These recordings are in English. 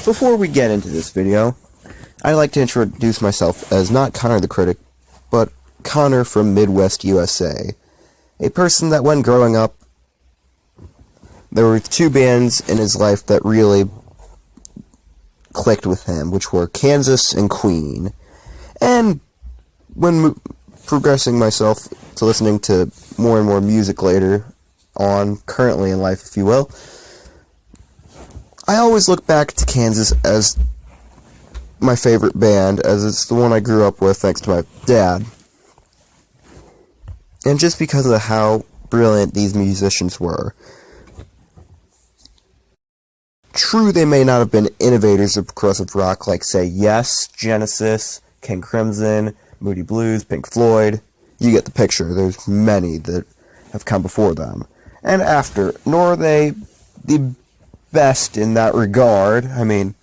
Before we get into this video, I'd like to introduce myself as not Connor the Critic, but Connor from Midwest USA. A person that when growing up, there were two bands in his life that really clicked with him, which were Kansas and Queen. And when progressing myself to listening to more and more music later on, currently in life, if you will, I always look back to Kansas as my favorite band, as it's the one I grew up with thanks to my dad. And just because of how brilliant these musicians were. True, they may not have been innovators of progressive rock like, say, Yes, Genesis, King Crimson, Moody Blues, Pink Floyd. You get the picture. There's many that have come before them. And after, nor are they the best in that regard. I mean,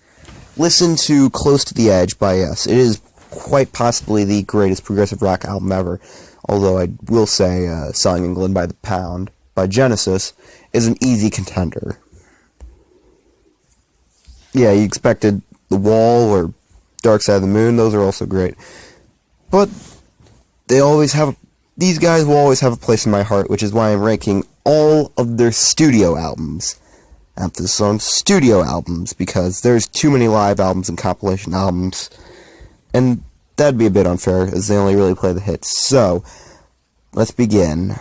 listen to Close to the Edge by Yes. It is quite possibly the greatest progressive rock album ever. Although I will say Selling England by the Pound by Genesis is an easy contender. Yeah, you expected The Wall or Dark Side of the Moon. Those are also great. But these guys will always have a place in my heart, which is why I'm ranking all of their studio albums. Emphasis on studio albums, because there's too many live albums and compilation albums, and that'd be a bit unfair, as they only really play the hits. So, let's begin.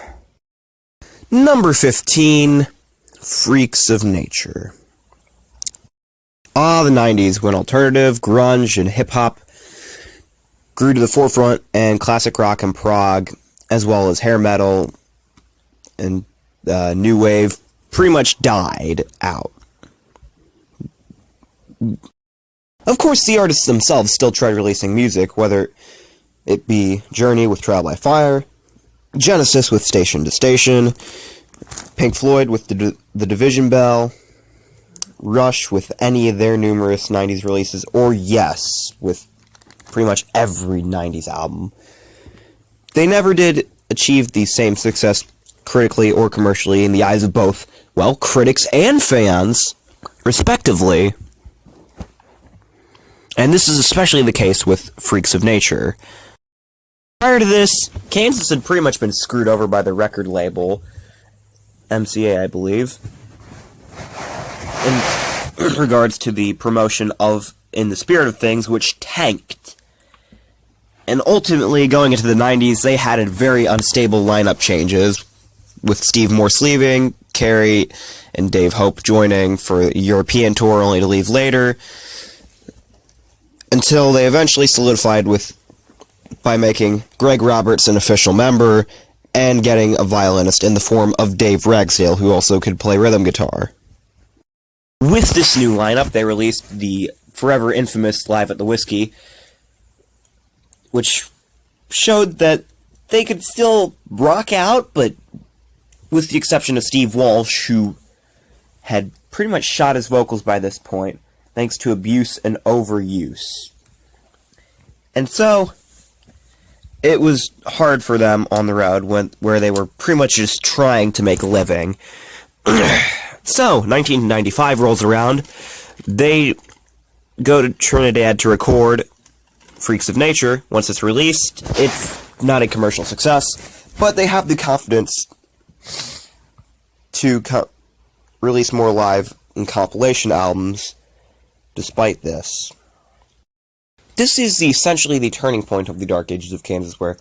Number 15, Freaks of Nature. The 90s, when alternative, grunge, and hip-hop grew to the forefront, and classic rock and prog, as well as hair metal and new wave, pretty much died out. Of course, the artists themselves still tried releasing music, whether it be Journey with Trial by Fire, Genesis with Station to Station, Pink Floyd with the Division Bell, Rush with any of their numerous 90s releases, or Yes with pretty much every 90s album. They never did achieve the same success critically or commercially in the eyes of both, well, critics and fans, respectively. And this is especially the case with Freaks of Nature. Prior to this, Kansas had pretty much been screwed over by the record label, MCA, I believe, in regards to the promotion of In the Spirit of Things, which tanked. And ultimately, going into the 90s, they had a very unstable lineup changes, with Steve Morse leaving, Carey and Dave Hope joining for a European tour, only to leave later, until they eventually solidified by making Greg Roberts an official member, and getting a violinist in the form of Dave Ragsdale, who also could play rhythm guitar. With this new lineup, they released the forever infamous Live at the Whiskey, which showed that they could still rock out, but with the exception of Steve Walsh, who had pretty much shot his vocals by this point, thanks to abuse and overuse. And so, it was hard for them on the road, where they were pretty much just trying to make a living. So, 1995 rolls around, they go to Trinidad to record Freaks of Nature. Once it's released, it's not a commercial success, but they have the confidence to release more live and compilation albums despite this. This is essentially the turning point of the Dark Ages of Kansas, where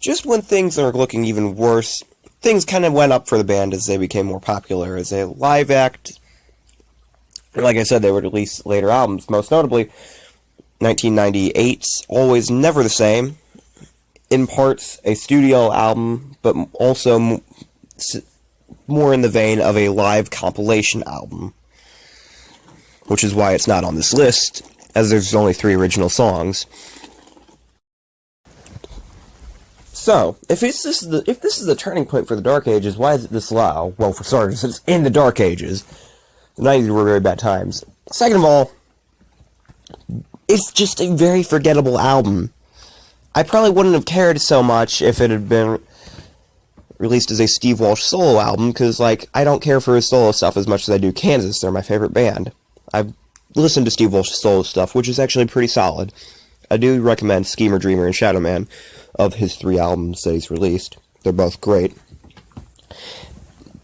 just when things are looking even worse, things kind of went up for the band as they became more popular as a live act. Like I said, they would release later albums, most notably 1998's Always Never the Same, in parts a studio album, but also more in the vein of a live compilation album, which is why it's not on this list, as there's only 3 original songs. So, if this is the turning point for the Dark Ages, why is it this low? Well, for starters, it's in the Dark Ages. The 90s were very bad times. Second of all, it's just a very forgettable album. I probably wouldn't have cared so much if it had been released as a Steve Walsh solo album, because, like, I don't care for his solo stuff as much as I do Kansas. They're my favorite band. I listen to Steve Walsh's solo stuff, which is actually pretty solid. I do recommend Schemer, Dreamer, and Shadow Man of his 3 albums that he's released. They're both great.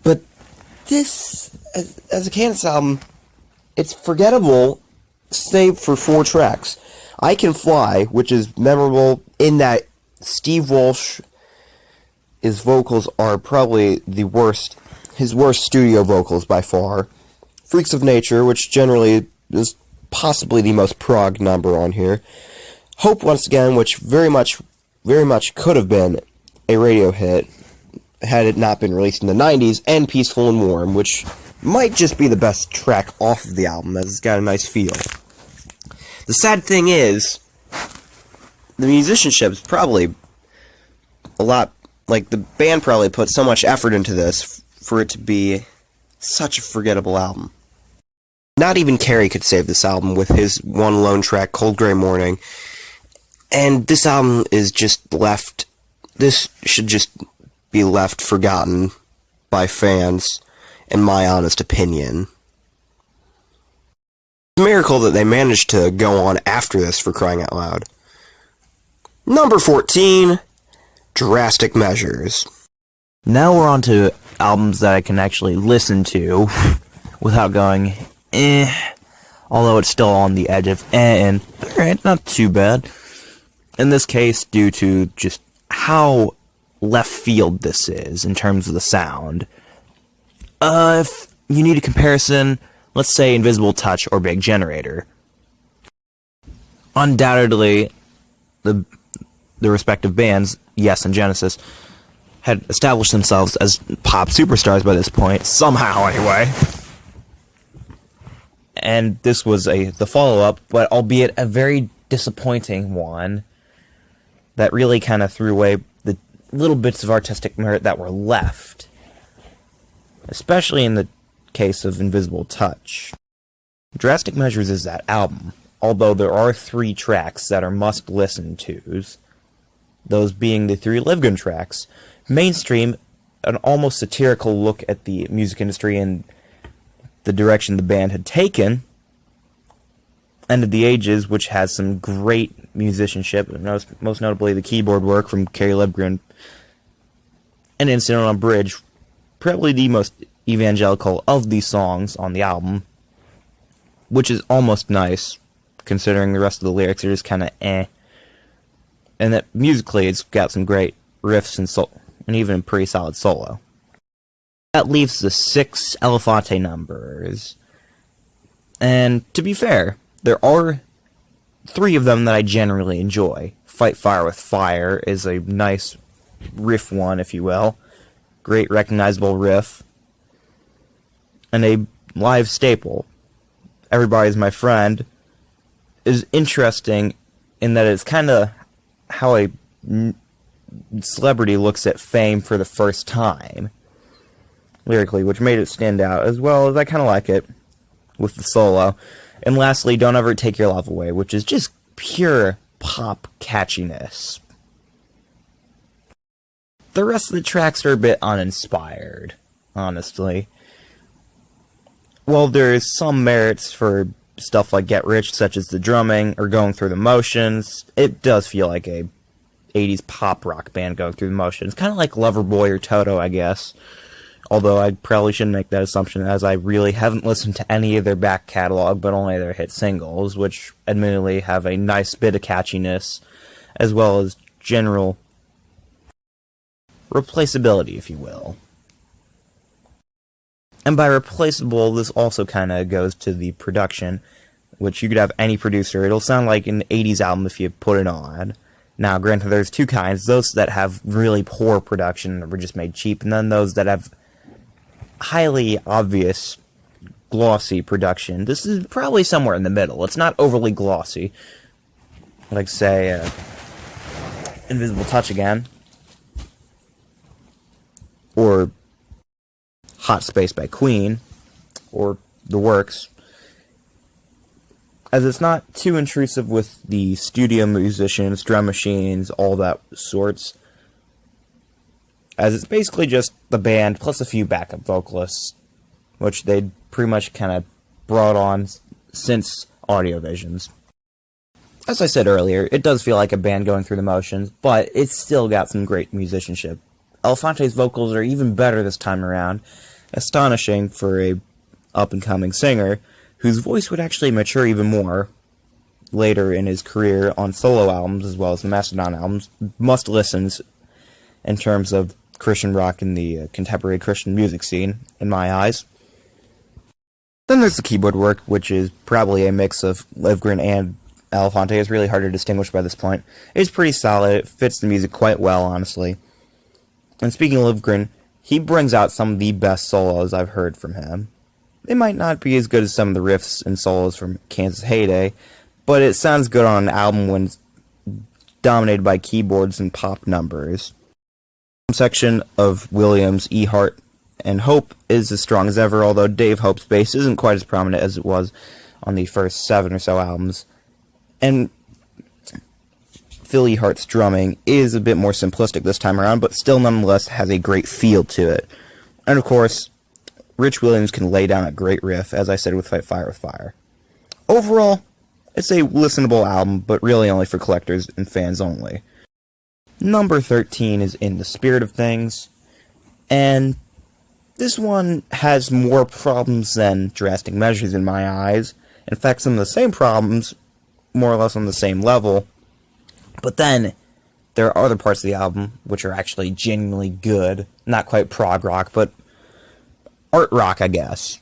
But this, as a Kansas album, it's forgettable, save for 4 tracks. I Can Fly, which is memorable in that Steve Walsh, his vocals are probably his worst studio vocals by far. Freaks of Nature, which generally is possibly the most prog number on here. Hope Once Again, which very much could have been a radio hit had it not been released in the 90s, and Peaceful and Warm, which might just be the best track off of the album, as it's got a nice feel. The sad thing is, the musicianship is probably a lot, like, the band probably put so much effort into this for it to be such a forgettable album. Not even Carey could save this album with his one lone track, Cold Grey Morning. And this album is just left... This should just be left forgotten by fans, in my honest opinion. It's a miracle that they managed to go on after this, for crying out loud. Number 14, Drastic Measures. Now we're on to albums that I can actually listen to without going, although it's still on the edge of and alright, not too bad. In this case, due to just how left field this is in terms of the sound. If you need a comparison, let's say Invisible Touch or Big Generator. Undoubtedly, the respective bands, Yes and Genesis, had established themselves as pop superstars by this point, somehow anyway. And this was the follow-up, but albeit a very disappointing one that really kind of threw away the little bits of artistic merit that were left. Especially in the case of Invisible Touch. Drastic Measures is that album, although there are 3 tracks that are must-listen-tos, those being the 3 Livgun tracks. Mainstream, an almost satirical look at the music industry and the direction the band had taken. End of the Ages, which has some great musicianship, most notably the keyboard work from Kerry Livgren, and Incident on a Bridge, probably the most evangelical of these songs on the album, which is almost nice, considering the rest of the lyrics are just kind of and that musically it's got some great riffs and even a pretty solid solo. That leaves the 6 Elefante numbers, and to be fair, there are 3 of them that I generally enjoy. Fight Fire with Fire is a nice riff one, if you will. Great recognizable riff. And a live staple, Everybody's My Friend, is interesting in that it's kind of how a celebrity looks at fame for the first time, lyrically, which made it stand out, as well as I kind of like it with the solo. And lastly, Don't Ever Take Your Love Away, which is just pure pop catchiness. The rest of the tracks are a bit uninspired, honestly. While there's some merits for stuff like Get Rich, such as the drumming, or Going Through the Motions, it does feel like a 80s pop rock band going through the motions. Kind of like Loverboy or Toto, I guess. Although I probably shouldn't make that assumption, as I really haven't listened to any of their back catalog, but only their hit singles, which admittedly have a nice bit of catchiness, as well as general replaceability, if you will. And by replaceable, this also kind of goes to the production, which you could have any producer. It'll sound like an 80s album if you put it on. Now, granted, there's 2 kinds. Those that have really poor production that were just made cheap, and then those that have highly obvious, glossy production. This is probably somewhere in the middle. It's not overly glossy. Like, say, Invisible Touch again. Or Hot Space by Queen. Or The Works. As it's not too intrusive with the studio musicians, drum machines, all that sorts. As it's basically just the band plus a few backup vocalists, which they pretty much kind of brought on since Audiovisions. As I said earlier, it does feel like a band going through the motions, but it's still got some great musicianship. Elefante's vocals are even better this time around, astonishing for a up-and-coming singer, whose voice would actually mature even more later in his career on solo albums as well as the Mastodon albums. Must-listens in terms of Christian rock in the contemporary Christian music scene, in my eyes. Then there's the keyboard work, which is probably a mix of Livgren and Elefante. It's really hard to distinguish by this point. It's pretty solid. It fits the music quite well, honestly. And speaking of Livgren, he brings out some of the best solos I've heard from him. They might not be as good as some of the riffs and solos from Kansas Heyday, but it sounds good on an album when it's dominated by keyboards and pop numbers. The section of Williams, E. Hart, and Hope is as strong as ever, although Dave Hope's bass isn't quite as prominent as it was on the first 7 or so albums. And Phil E. Hart's drumming is a bit more simplistic this time around, but still nonetheless has a great feel to it. And of course, Rich Williams can lay down a great riff, as I said with Fight Fire with Fire. Overall, it's a listenable album, but really only for collectors and fans only. Number 13 is In the Spirit of Things, and this one has more problems than Drastic Measures in my eyes. In fact, some of the same problems, more or less on the same level. But then, there are other parts of the album which are actually genuinely good. Not quite prog rock, but art rock, I guess.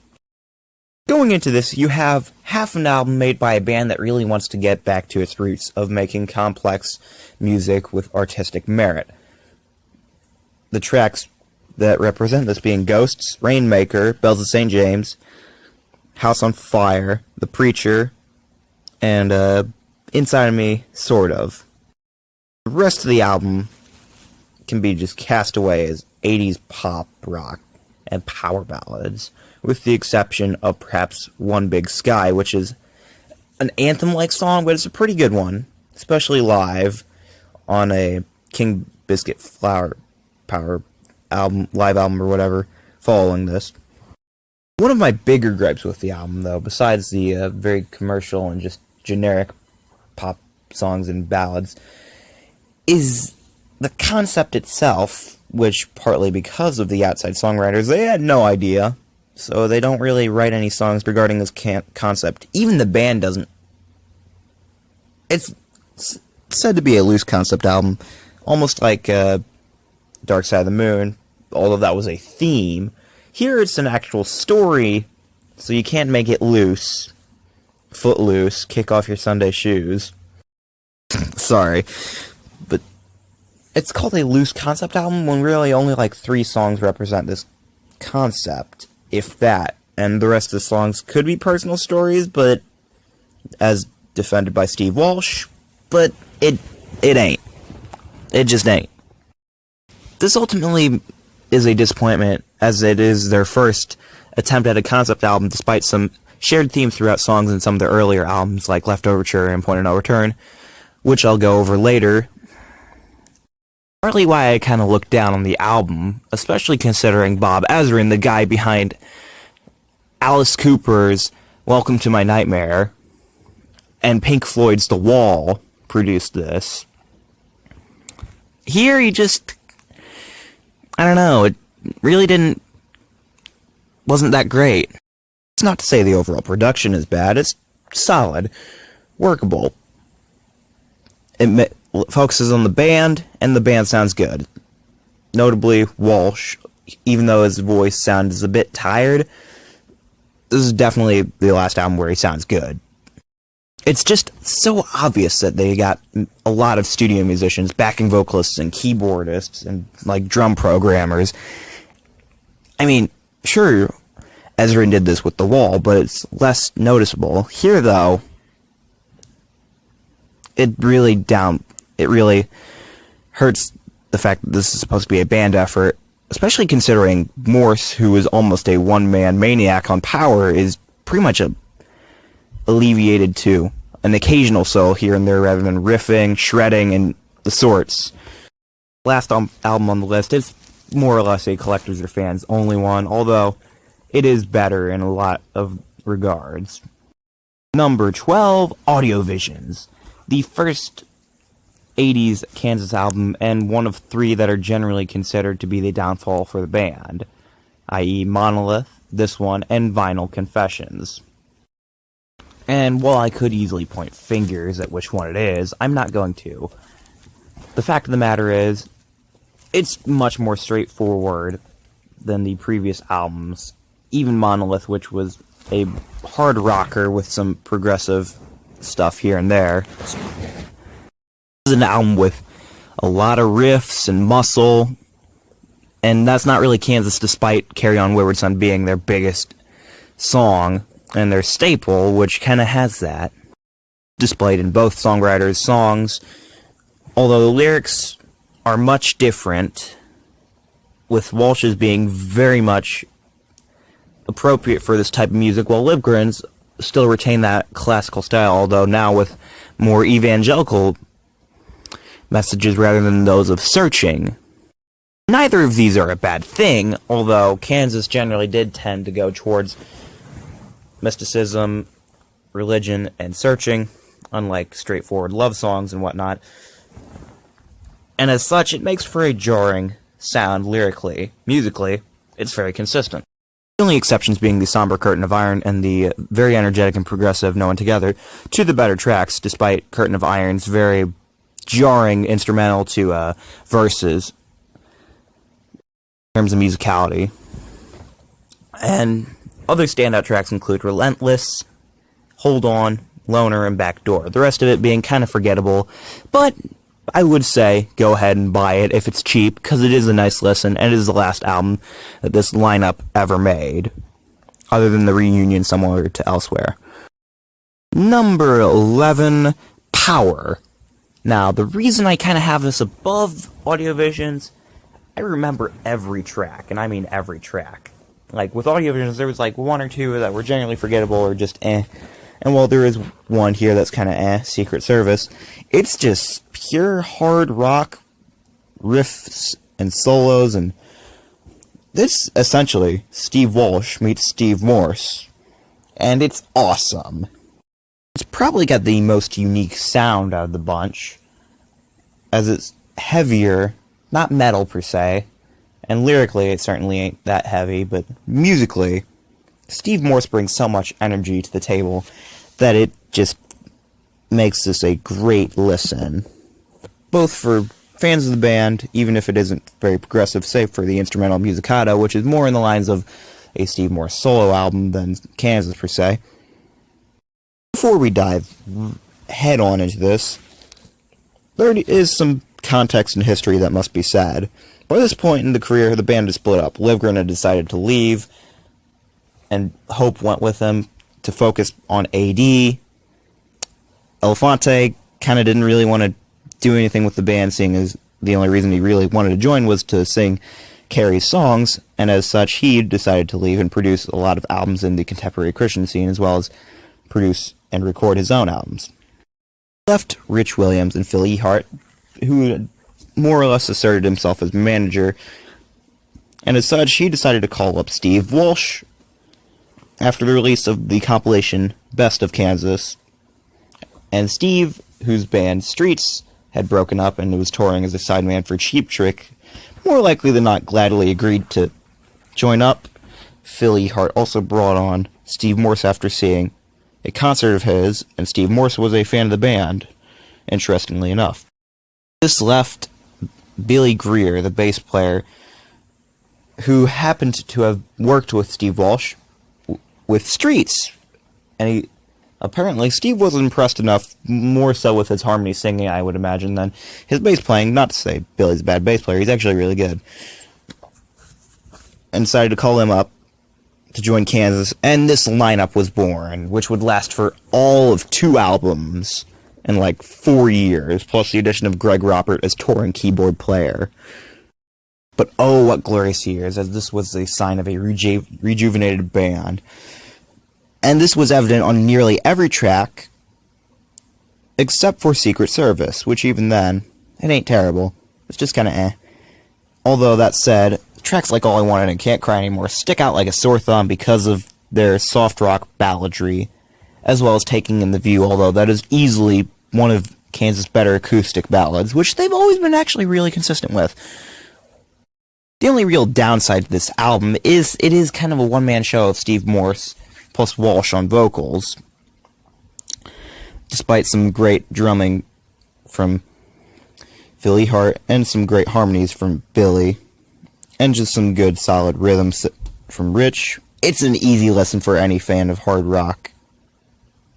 Going into this, you have half an album made by a band that really wants to get back to its roots of making complex music with artistic merit. The tracks that represent this being Ghosts, Rainmaker, Bells of St. James, House on Fire, The Preacher, and Inside of Me, Sort of. The rest of the album can be just cast away as 80s pop rock and power ballads, with the exception of perhaps One Big Sky, which is an anthem-like song, but it's a pretty good one, especially live on a King Biscuit Flower Power album, live album or whatever, following this. One of my bigger gripes with the album, though, besides the very commercial and just generic pop songs and ballads, is the concept itself, which, partly because of the outside songwriters, they had no idea, so they don't really write any songs regarding this concept. Even the band doesn't. It's said to be a loose concept album, almost like Dark Side of the Moon, although that was a theme. Here it's an actual story, so you can't make it loose. Footloose, kick off your Sunday shoes. Sorry. But it's called a loose concept album when really only like 3 songs represent this concept, if that. And the rest of the songs could be personal stories, but as defended by Steve Walsh, but it ain't. It just ain't. This ultimately is a disappointment, as it is their first attempt at a concept album, despite some shared themes throughout songs in some of their earlier albums, like Left Overture and Point of No Return, which I'll go over later. Partly why I kind of looked down on the album, especially considering Bob Ezrin, the guy behind Alice Cooper's Welcome to My Nightmare, and Pink Floyd's The Wall, produced this. Here he just, I don't know, it really wasn't that great. It's not to say the overall production is bad, it's solid, workable. It focuses on the band, and the band sounds good. Notably, Walsh, even though his voice sounds a bit tired, this is definitely the last album where he sounds good. It's just so obvious that they got a lot of studio musicians, backing vocalists and keyboardists, and like drum programmers. I mean, sure, Ezrin did this with The Wall, but it's less noticeable. Here, though, it really hurts the fact that this is supposed to be a band effort, especially considering Morse, who is almost a one-man maniac on Power, is pretty much alleviated to an occasional solo here and there rather than riffing, shredding, and the sorts. Last album on the list is more or less a collectors or fans only one, although it is better in a lot of regards. Number 12, Audiovisions. The first 80s Kansas album, and one of three that are generally considered to be the downfall for the band, i.e. Monolith, this one, and Vinyl Confessions. And while I could easily point fingers at which one it is, I'm not going to. The fact of the matter is, it's much more straightforward than the previous albums. Even Monolith, which was a hard rocker with some progressive stuff here and there. This is an album with a lot of riffs and muscle, and that's not really Kansas, despite Carry On Wayward Son being their biggest song and their staple, which kind of has that. Displayed in both songwriters' songs, although the lyrics are much different, with Walsh's being very much appropriate for this type of music, while Livgren's still retain that classical style, although now with more evangelical messages rather than those of searching. Neither of these are a bad thing, although Kansas generally did tend to go towards mysticism, religion, and searching, unlike straightforward love songs and whatnot. And as such, it makes for a jarring sound lyrically. Musically, it's very consistent. The only exceptions being the somber Curtain of Iron and the very energetic and progressive No One Together, two of the better tracks, despite Curtain of Iron's very jarring instrumental to verses in terms of musicality. And other standout tracks include Relentless, Hold On, Loner, and Backdoor. The rest of it being kind of forgettable, but I would say go ahead and buy it if it's cheap, because it is a nice listen, and it is the last album that this lineup ever made, other than the reunion similar to Elsewhere. Number 11, Power. Now, the reason I kind of have this above Audiovisions, I remember every track, and I mean every track. Like, with Audiovisions, there was like one or two that were generally forgettable or just eh. And while there is one here that's kind of eh, Secret Service, it's just pure hard rock riffs and solos, and this essentially Steve Walsh meets Steve Morse, and it's awesome. It's probably got the most unique sound out of the bunch, as it's heavier, not metal per se, and lyrically it certainly ain't that heavy, but musically, Steve Morse brings so much energy to the table that it just makes this a great listen. Both for fans of the band, even if it isn't very progressive, save for the instrumental Musicata, which is more in the lines of a Steve Morse solo album than Kansas per se. Before we dive head on into this, there is some context and history that must be said. By this point in the career, the band is split up. Livgren had decided to leave, and Hope went with him to focus on AD. Elefante kind of didn't really want to do anything with the band, seeing as the only reason he really wanted to join was to sing Carrie's songs, and as such, he decided to leave and produce a lot of albums in the contemporary Christian scene, as well as produce and record his own albums. Left Rich Williams and Phil Ehart, who more or less asserted himself as manager, and as such, he decided to call up Steve Walsh after the release of the compilation Best of Kansas. And Steve, whose band Streets had broken up and was touring as a sideman for Cheap Trick, more likely than not gladly agreed to join up. Phil Ehart also brought on Steve Morse after seeing a concert of his, and Steve Morse was a fan of the band, interestingly enough. This left Billy Greer, the bass player, who happened to have worked with Steve Walsh with Streets, and apparently Steve wasn't impressed enough, more so with his harmony singing, I would imagine, than his bass playing. Not to say Billy's a bad bass player, he's actually really good. And decided to call him up to join Kansas, and this lineup was born, which would last for all of 2 albums in like 4 years, plus the addition of Greg Robert as touring keyboard player. But oh, what glorious years, as this was a sign of a rejuvenated band. And this was evident on nearly every track, except for Secret Service, which even then, it ain't terrible. It's just kinda eh. Although, that said, tracks like All I Wanted and Can't Cry Anymore stick out like a sore thumb because of their soft rock balladry, as well as Taking in the View, although that is easily one of Kansas' better acoustic ballads, which they've always been actually really consistent with. The only real downside to this album is it is kind of a one-man show of Steve Morse plus Walsh on vocals, despite some great drumming from Philly Hart and some great harmonies from Billy, and just some good solid rhythms from Rich. It's an easy listen for any fan of hard rock